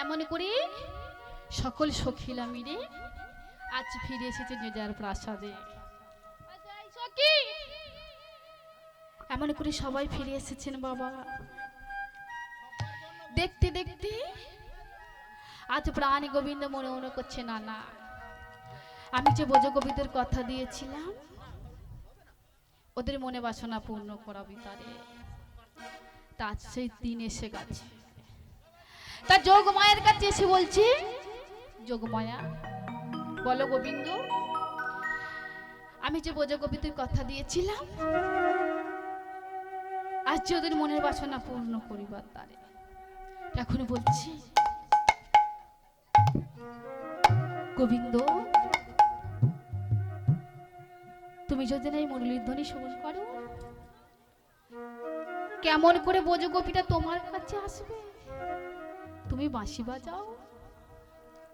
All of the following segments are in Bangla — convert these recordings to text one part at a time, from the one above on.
এমন করে সকল সখিলা মিলে আজ ফিরে এসেছে নিজের প্রাসাদে। এমন করে সবাই ফিরে এসেছেন বাবা। দেখতে দেখতে আজ প্রাণ গোবিন্দ মনে মনে করছে, না না, আমি যে ব্রজগোপীদের কথা দিয়েছিলাম ওদের মনে বাসনা পূর্ণ করাবি তারে। তা সেই দিন এসে গেছে। তা যোগমায়ার কাছে এসে বলছে, যোগমায়া বলো গোবিন্দ, আমি যে ব্রজগোপীদের কথা দিয়েছিলাম আজ যে ওদের মনের বাসনা পূর্ণ করিবার তারে। এখন বলছি গোবিন্দ, তুমি যদি না এই মুরলীর ধ্বনি শ্রবণ করো, কেমন করে ব্রজগোপীটা তোমার কাছে আসবে? তুমি বাঁশি বাজাও।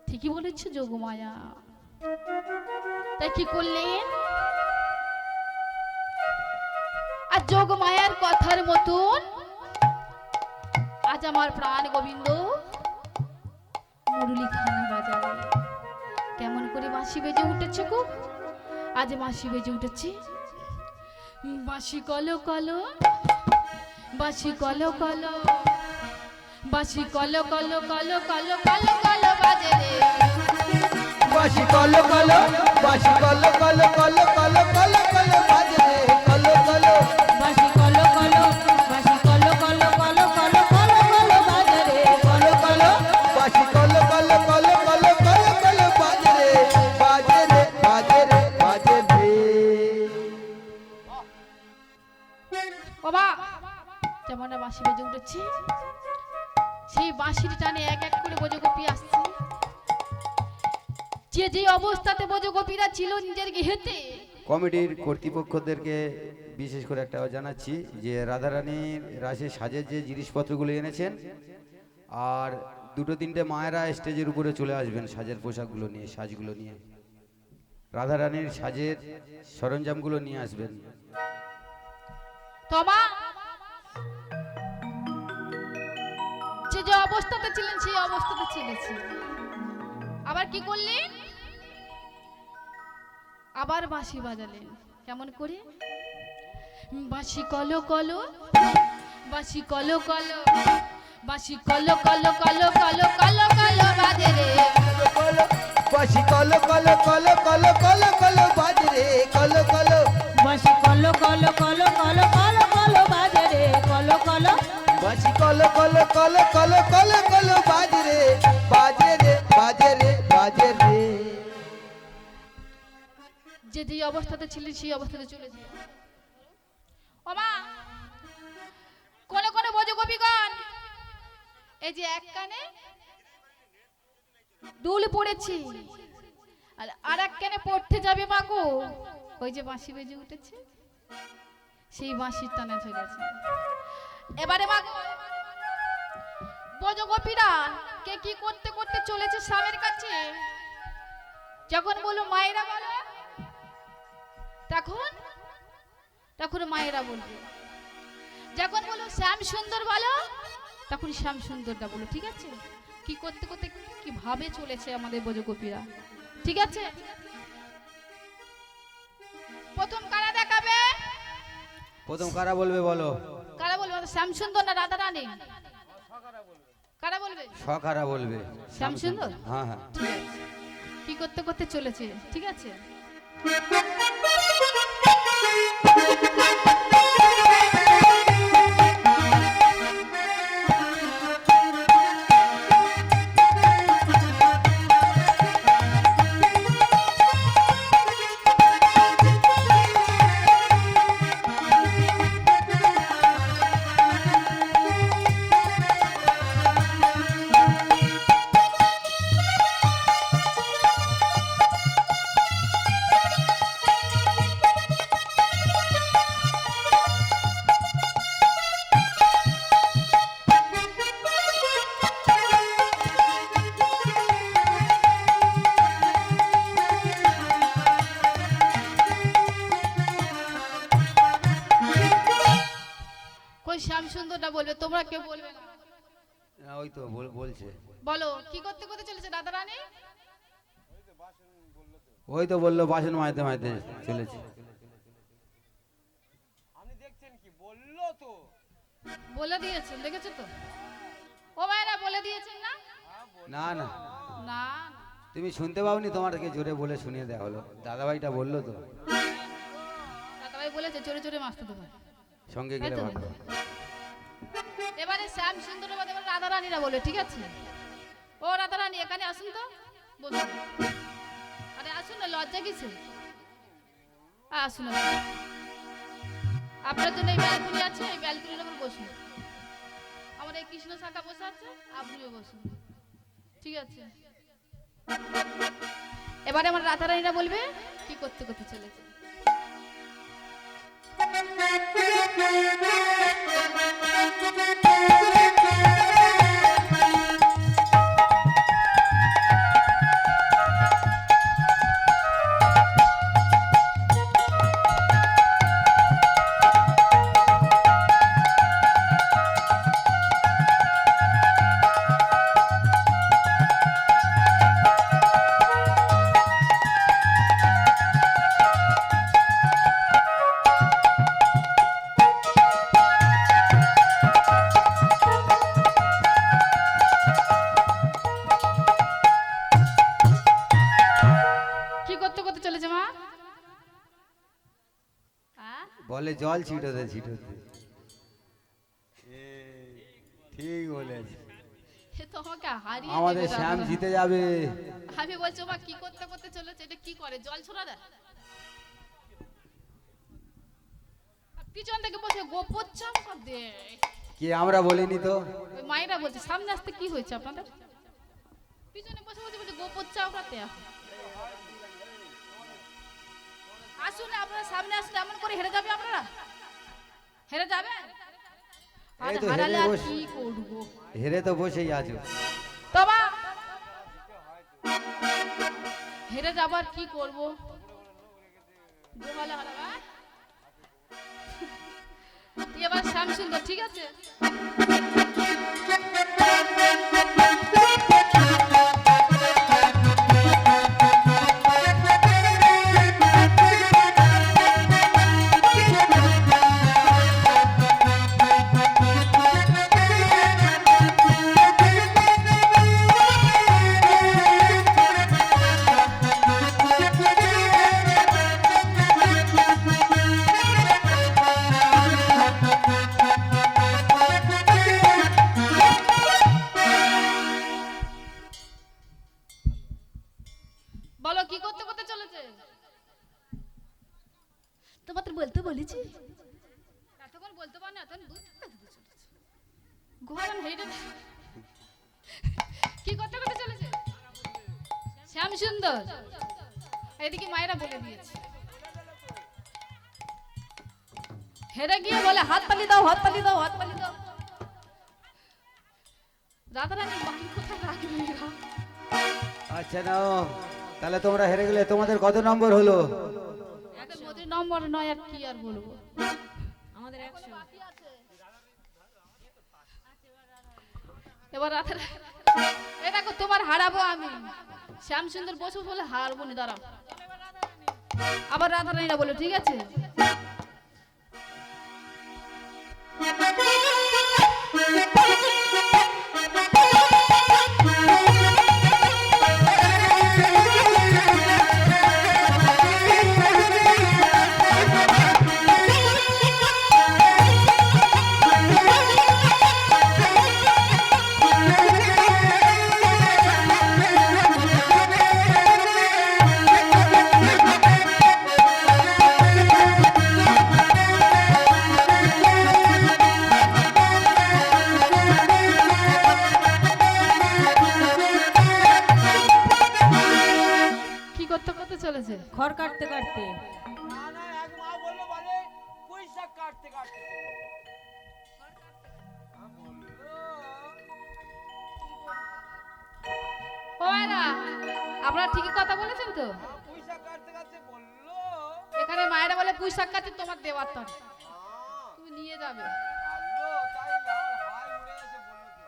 ঠিকই বলেছ যোগমায়া। তাই কি করলেন? আর যোগমায়ার কথার মতন আজ আমার প্রাণ গোবিন্দ মুরলী খানা বাজাবে। কেমন করে বাঁশি বেজে উঠেছে গো? আজ বাঁশি বেজে উঠেছে। বাঁশি কলো কলো, বাঁশি কলো কলো, বাঁশি কলো কলো কলো কলো কলো কলো বাজে রে। বাঁশি কলো কলো, বাঁশি কলো কলো কলো কলো কলো কলো বাজে রে, কলো কলো। বাঁশি কলো কলো, বাঁশি কলো কলো কলো কলো কলো কলো বাজে রে, কলো কলো। বাঁশি কলো কলো কলো কলো কলো কলো বাজে রে, বাজে রে, বাজে রে, বাজে রে। বাবা যেমন বাঁশি বেজে উঠেছে, সেই বাঁশির টানে এক এক করে ব্রজগোপী আসছে। যে যে অবস্থাতে ব্রজগোপীরা ছিল নিজের গৃহেতে, কমিটির কর্তৃপক্ষদেরকে বিশেষ করে একটা জানাচ্ছি যে রাধারানীর রাশে সাজের যে জিনিসপত্রগুলো এনেছেন, আর দুটো তিনটে মায়েরা স্টেজের উপরে চলে আসবেন সাজের পোশাকগুলো নিয়ে, সাজগুলো নিয়ে রাধারানীর সাজের সরঞ্জামগুলো নিয়ে আসবেন। তবা যে যে অবস্থাতে ছিলেন সেই অবস্থাতে ছিলেছি। আবার কি করলেন? আবার বাঁশি বাজালেন। কেমন করে? বাঁশি কলো কলো, বাঁশি কলো কলো, বাঁশি কলো কলো কলো কলো কলো কলো বাজে রে। বাঁশি কলো কলো কলো কলো কলো কলো বাজে রে, কলো কলো। বাঁশি কলো কলো কলো কলো কলো কলো বাজে রে, কলো কলো। বাঁশি কলো কলো কলো কলো কলো কলো বাজে রে, বাজে রে, বাজে রে, বাজে রে। যে যে অবস্থাতে ছিলেন সেই অবস্থাতে চলে যায়। ও মা, কোনে কোনে ব্রজগোপীগণ এই যে এক কানে দুল পড়েছি আর এক কানে পড়তে যাবে মা গো। ওই যে বাঁশি বেজে উঠেছে, সেই বাঁশির টানে চলেছে। এবারে মা গো, ব্রজগোপীরা কে কি করতে করতে চলেছে স্বামীর কাছে। যখন বলো মায়েরা বলো, তখন তখন মায়েরা বলবে। যখন বলো শ্যাম সুন্দর বলো, তখন শ্যাম সুন্দরটা বলো। ঠিক আছে? কি করতে করতে কিভাবে চলেছে আমাদের ব্রজগোপীরা। ঠিক আছে? প্রথম কারা দেখাবে? প্রথম কারা বলবে বলো? কারা বলবে? শ্যাম সুন্দর না রাধা রানী? কারা বলবে? সকারা বলবে। শ্যাম সুন্দর? হ্যাঁ হ্যাঁ। ঠিক আছে। কি করতে করতে চলেছে। ঠিক আছে? ওই তো বলছে। বলো কি করতে করতে চলেছে রাধা রানী? ওই তো বললো বাসন মাজতে মাজতে চলেছে। আপনি দেখছেন কি বললো তো? বলে দিয়েছেন, দেখেছো তো? ও মায়েরা বলে দিয়েছেন না? না না না তুমি শুনতে পাওনি, তোমারকে জোরে বলে শুনিয়ে দেওয়া হলো। দাদাভাইটা বললো তো, দাদাভাই বলেছে জোরে জোরে মাছতে দেবো, সঙ্গে তাই গেলে তো? ভালো। এবারে শ্যাম সুন্দর বাদে এবার রাধা রানীরা বলে, ঠিক আছে? ও রাধা রানী এখানে আসুন তো, বসুন। আরে আসুন না, লজ্জা কিসে? আসুন আসুন। আপনার জন্য এই ব্যালকনি আছে, এই ব্যালকনির উপর বসুন। আমার এই কৃষ্ণ শাখা বসে আছে, আপনিও বসুন, ঠিক আছে? এবারে আমার রাধা রানীরা বলবে কি করতে করতে চলেছে। কি করতে করতে চলেছে মা? বলে জল ছিটোতে ছিটোতে। ঠিক বলেছে, এ তো আমাকে হারিয়ে আমাদের দেবে শ্যাম দাদা। জিতে যাবে। আমি বলছি মা কি করতে করতে চলেছে, এটা কি করে, জল ছোড়া দেয়? আর পিছন থেকে বসে গোপর চাপ দে। কি আমরা বলিনি তো? ওই মায়েরা বলছে সামনে আসতে কি হয়েছে আপনাদের? পিছনে বসে বসে বলছে গোপর চাপড়াতে। আসুন আপনারা সামনে আসলে এমন করে হেরে যাবে, আপনারা হেরে যাবে। আর এই তো হেরে হারালে আর বস- কি করবো? হেরে তো বসেই আছো। তবা হেরে যাবার কি করব? গোহালা হারাবা। এবার শ্যাম সুন্দর, ঠিক আছে? বলো কি করতে করতে চলেছে? তোমাদের বলতে বলেছি, এতক্ষণ বলতে পার না, এখন দূর থেকে দিতে চলেছে। গোহারান হেঁটে কি করতে করতে চলেছে? শ্যাম সুন্দর এদিকে মায়েরা বলে দিয়েছে। হেরে গিয়ে বলে হাত তালি দাও, হাত তালি দাও, হাত তালি দাও। রাধা রানী বাকি কোথায় রাখবে এরা? আচ্ছা নাও, তাহলে তোমরা হেরে গেলে। তোমাদের কত নম্বর হলো? এখন মোদের নম্বর নয়, আর কি আর বলবো। আমাদের 100। এবার রাধা এ দেখো তোমার হারাবো আমি। শ্যাম সুন্দর বসে বলে হারবো নি, দাঁড়াও। আবার রাধা রানীরা বলে ঠিক আছে। কি করতে করতে চলেছে? খড় কাটতে কাটতে। না না, এক মা বললো বলে পয়সা কাটতে কাটতে ও এরা আপনারা ঠিকই কথা বলেছেন তো? পয়সা কাটতে কাটতে বললো। এখানে মায়েরা বলে পুঁই শাক কাছে তোমার দেওয়ার তো হ্যাঁ, তুমি নিয়ে যাবে। বললো তাই আমার হাই উড়ে গেছে বললো তো।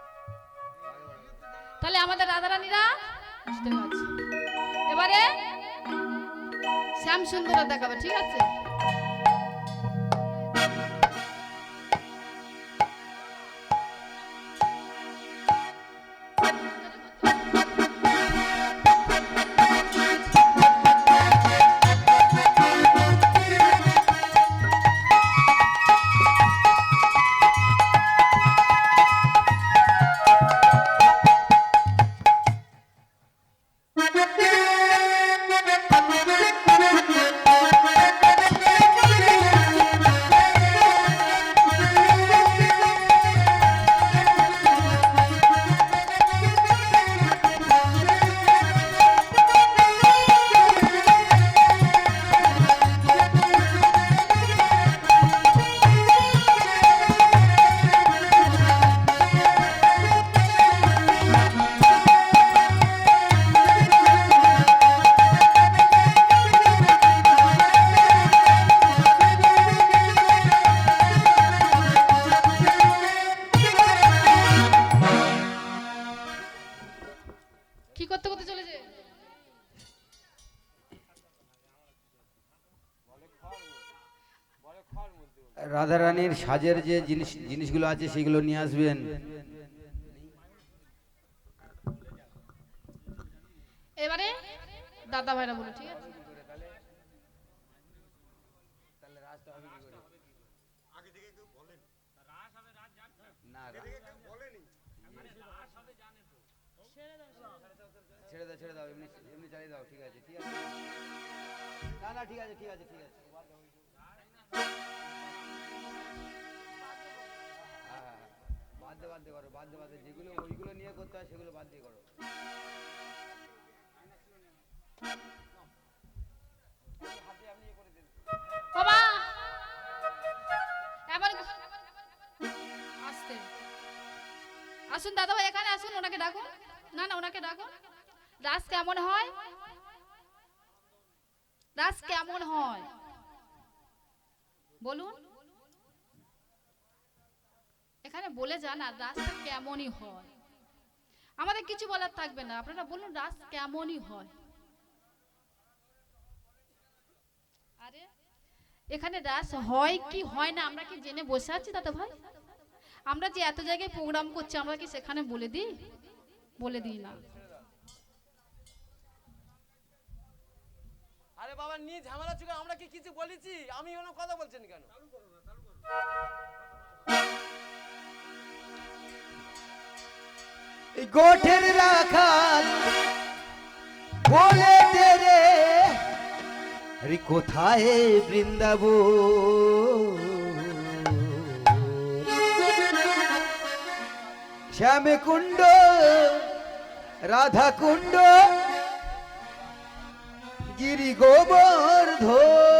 তাহলে আমাদের রাধারানীরা বুঝতে পারছি। এবারে শ্যাম সুন্দর দেখাবে, ঠিক আছে? কি করতে করতে চলেছে? রাধারানীর সাজের যে জিনিসগুলো আছে সেগুলো নিয়ে আসবেন। এবারে দাদা ভাইরা বলো, ঠিক আছে? ছেড়ে দাও, এমনি চালিয়ে দাও, ঠিক আছে, ঠিক আছে। না ঠিক আছে, ঠিক আছে, ঠিক আছে। হ্যাঁ, বাদ দে করো, বাদ দে, যেগুলো ওইগুলো নিয়ে করতে হয় সেগুলো বাদ দিয়ে করো। বাবা এবার আসতে আসুন দাদা ভাই, এখানে আসুন, ওনাকে ডাকুন। না না, ওনাকে ডাকুন। রাস কেমন হয়? রাস কেমন হয় বলুন, এখানে বলে যান আর রাসটা কেমনই হয়। আমাদের কিছু বলার থাকবে না, আপনারা বলুন রাস কেমনই হয়। আরে এখানে রাস হয় কি হয় না আমরা কি জেনে বসে আছি দাদা ভাই? আমরা যে এত জায়গায় প্রোগ্রাম করছি আমরা কি সেখানে বলে দিই? বলে দিই না। আরে বাবা নি ঝামেলা চুকে আমরা কি কিছু বলেছি? আমি কোনো কথা বলছেন কেন? গোঠের রাখাল বলে দে রে কোথায় বৃন্দাবন, শ্যামে কুণ্ড রাধা কুণ্ড গিরি গোবর্ধন।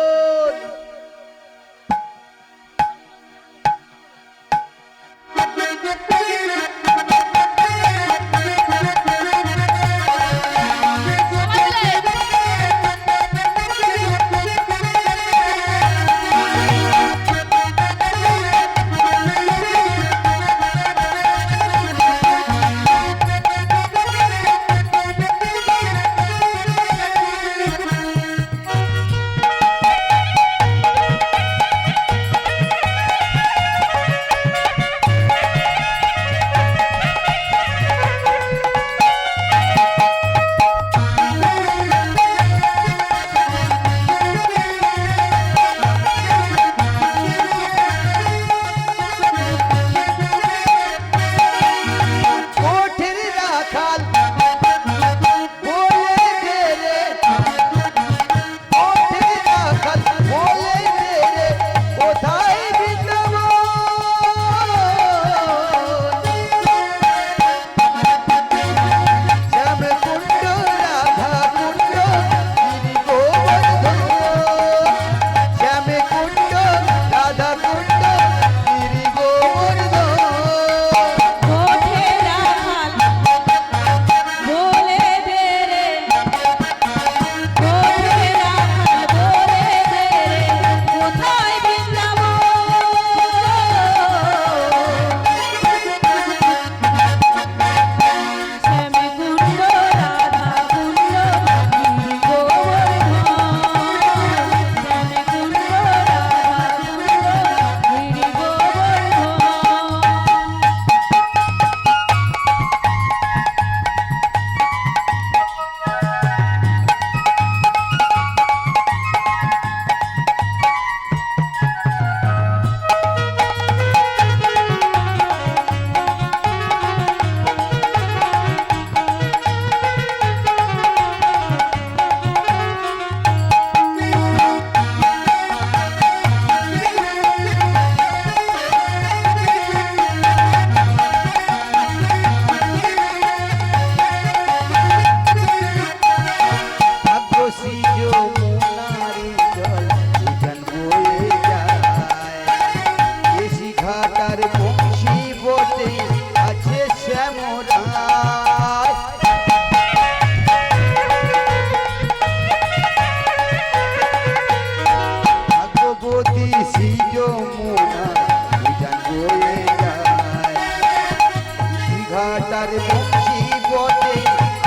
তার বংশী বটে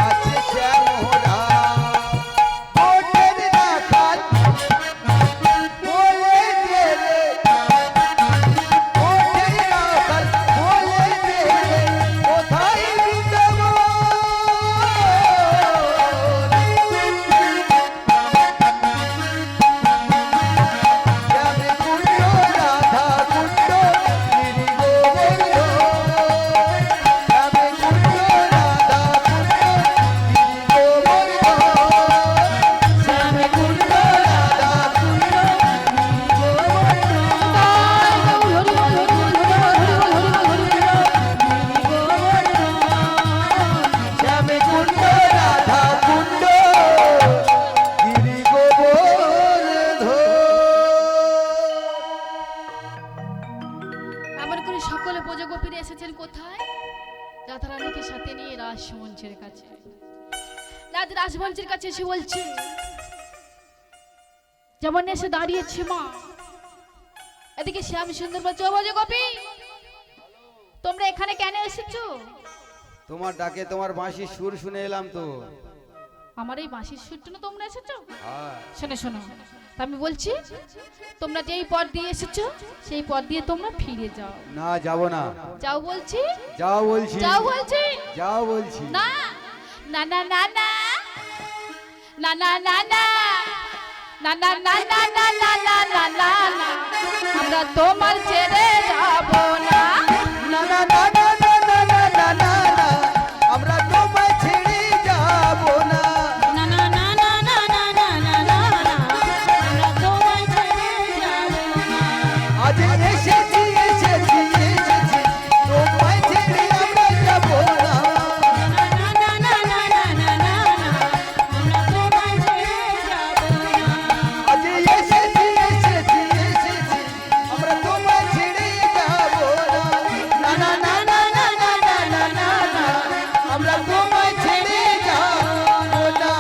আছে শ্যামরা বটের রাখাল বলে দে রে বটের রাখাল বলে দে রে কোথায় বৃন্দাবন শ্যামে কুণ্ড রাধা কুণ্ড গিরি গোবর্ধন শ্যামে কুণ্ড রাধা কুণ্ড গিরি গোবর্ধন শ্যামে কুণ্ড রাধা কুণ্ড শ্যামে কুণ্ড রাধা কুণ্ড গিরি গোবর্ধন। এমন করে সকলে ব্রজগোপীরা এসেছেন কোথায়? রাধারানীকে সাথে নিয়ে রাসমঞ্চের কাছে। রাজ রাসমঞ্চের কাছে এসে বলছে, যেমন এসে দাঁড়িয়েছে মা, এদিকে শ্যাম সুন্দর বলছে, ও ব্রজগোপী তোমরা এখানে কেন এসেছো? তোমার ডাকে তোমার বাঁশির সুর শুনে এলাম তো। আমার এই বাঁশির সুর জন্য তোমরা এসেছো? হ্যাঁ। শোনো শোনো, তা আমি বলছি তোমরা যেই পথ দিয়ে এসেছো সেই পথ দিয়ে তোমরা ফিরে যাও। না যাব না। যাও বলছি, যাও বলছি। যাও বলছি। যাও বলছি। না না না না না না না না না না না না না না না না না না না আমরা তোমার ছেড়ে যাব না। না না না না না না না না না না আমরা তোমায় ছেড়ে যাব না। না না না না না না না না না না আমরা তোমায় ছেড়ে যাব না। আজ এসেছি এসেছি এসেছি তোমায় ছেড়ে আমরা যাব না। না না না না না না না না আমরা তোমায় ছেড়ে যাব না। আজ এসেছি এসেছি এসেছি আমরা তোমায় ছেড়ে যাব না। না না না না না না না না না না আমরা তোমায় ছেড়ে যাব না।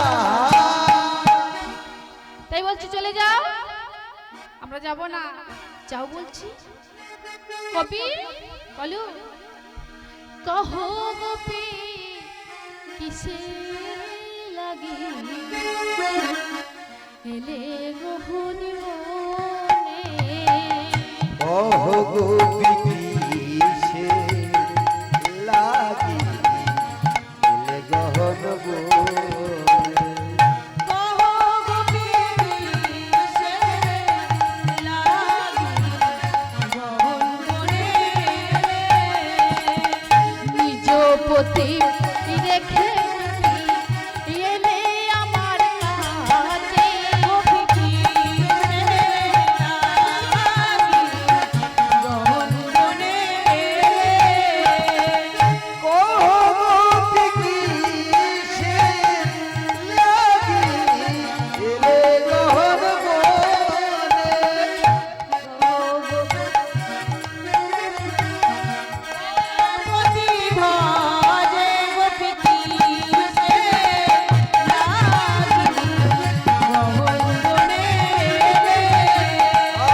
তাই বলছি চলে যাও, আমরা যাব না। যাও বলছি। গোপী বলো, কহো গোপী কিসে লাগি এলে গহনি মনে। ওহ গোপী কিসে লাগি এলে গহন বনে। কহো গোপী কিসে লাগি গহন বনে। নিজ পতি রেখে এলে আমার কাছে। গোপী কিসে লাগি গহন বনে। গোপী কিসে লাগি এলে গহন বনে। পতি ভাজে গোপী কিসে লাগি গহন বনে।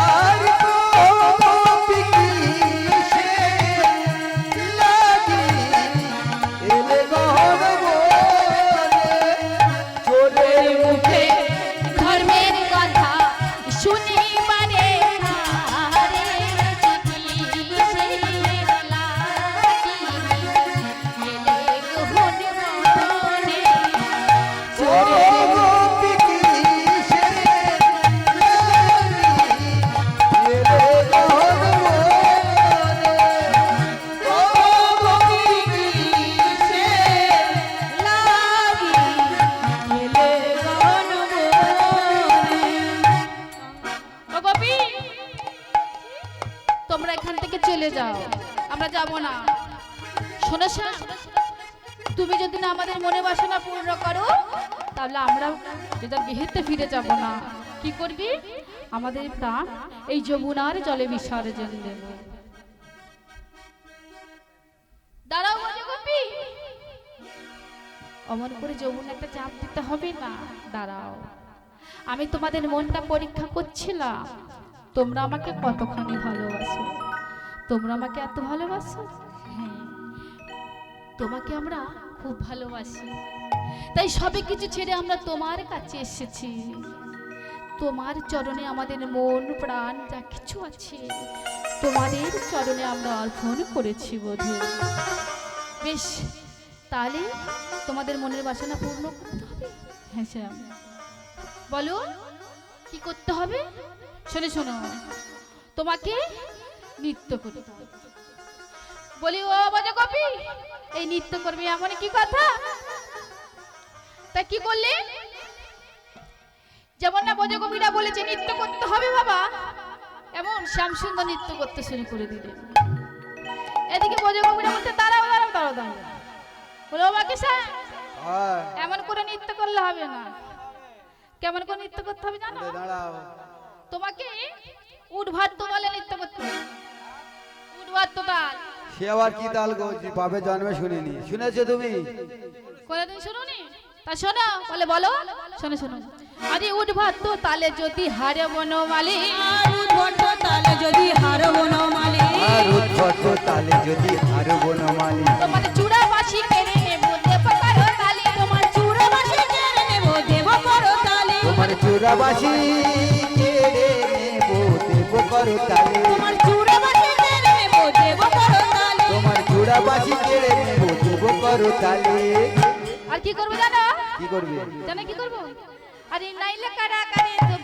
আর গোপী কিসে লাগি এলে গহন বনে। চোরের মুখে ধর্মের কথা শুনি মানে আরে চিঠি সে লাগি এলে গহন বনে। চোরের গোপী কিসে লাগি এলে গহন বনে। গোপী কিসে লাগি এলে গহন বনে। ও গোপী তোমরা এখান থেকে চলে যাও, আমরা যাব না। শোনো শ্যাম, তুমি যদি না আমাদের মনে বাসনা পূর্ণ করো তাহলে আমরা যেটা গৃহেতে ফিরে যাব না। কি করবি? আমাদের প্রাণ এই যমুনার জলে বিসর্জন দেব। দাঁড়াও ব্রজগোপী, অমন করে যমুনা একটা চাপ দিতে হবে না। দাঁড়াও, আমি তোমাদের মনটা পরীক্ষা করছিলাম, তোমরা আমাকে কতখানি ভালোবাসো। তোমরা আমাকে এত ভালোবাসো? হ্যাঁ, তোমাকে আমরা খুব ভালোবাসি, তাই সবে কিছু ছেড়ে আমরা তোমার কাছে এসেছি। তোমার চরণে আমাদের মন প্রাণ যা কিছু আছে তোমাদের চরণে আমরা অর্পণ করেছি বধূ। বেশ, তাহলে তোমাদের মনের বাসনা পূর্ণ করতে হবে। হ্যাঁ শ্যাম, বলো কি করতে হবে? শোনো শোনো, তোমাকে নৃত্য করতে হবে। বলি ও বজকবি, এই নৃত্য করবে এমন কি কথা? তা কি করলে? যেমন না বজকবিরা বলেছে নৃত্য করতে হবে বাবা, এমন শ্যামসুন্দর নৃত্য করতে শুরু করে দিলেন। এদিকে বজকবিরা বলতে দাঁড়াও দাঁড়াও দাঁড়াও দাঁড়াও, বলো বাকি এমন করে নৃত্য করলে হবে না। কেমন করে নৃত্য করতে হবে জানো? দাঁড়াও, তোমাকে উঠভাত তোলে নৃত্য করতে হবে। উঠভাত তাল সে আবার কি তাল গো? বাপে জন্মে শুনিনি, শুনেছো তুমি? কোনদিন শুনুনি? তা শোনো, বলে বলো। শোনো শোনো, আরে উঠভাত তালে যদি হারে বনমালী, আর উদ্ভট তালে যদি হারব নমালি, আর উদ্ভট তালে যদি হারবো না মালি, তোমার চূড়া বাসি কেড়ে নেব দেব করো তালি, তোমার চূড়াবাসি কেড়ে নেব দেব করো তালি, তোমার চূড়াবাসী কেড়ে নেবো দেব করো তালে, তোমার চূড়াবাসি কেড়ে নেব দেব করো তালি। তোমার চূড়াবাসী কেড়ে নেবো দেব করো তালে। আর কি করবো জানো? কি করবে? জানো কি করবো? আরে নাইলে কারা কারে তো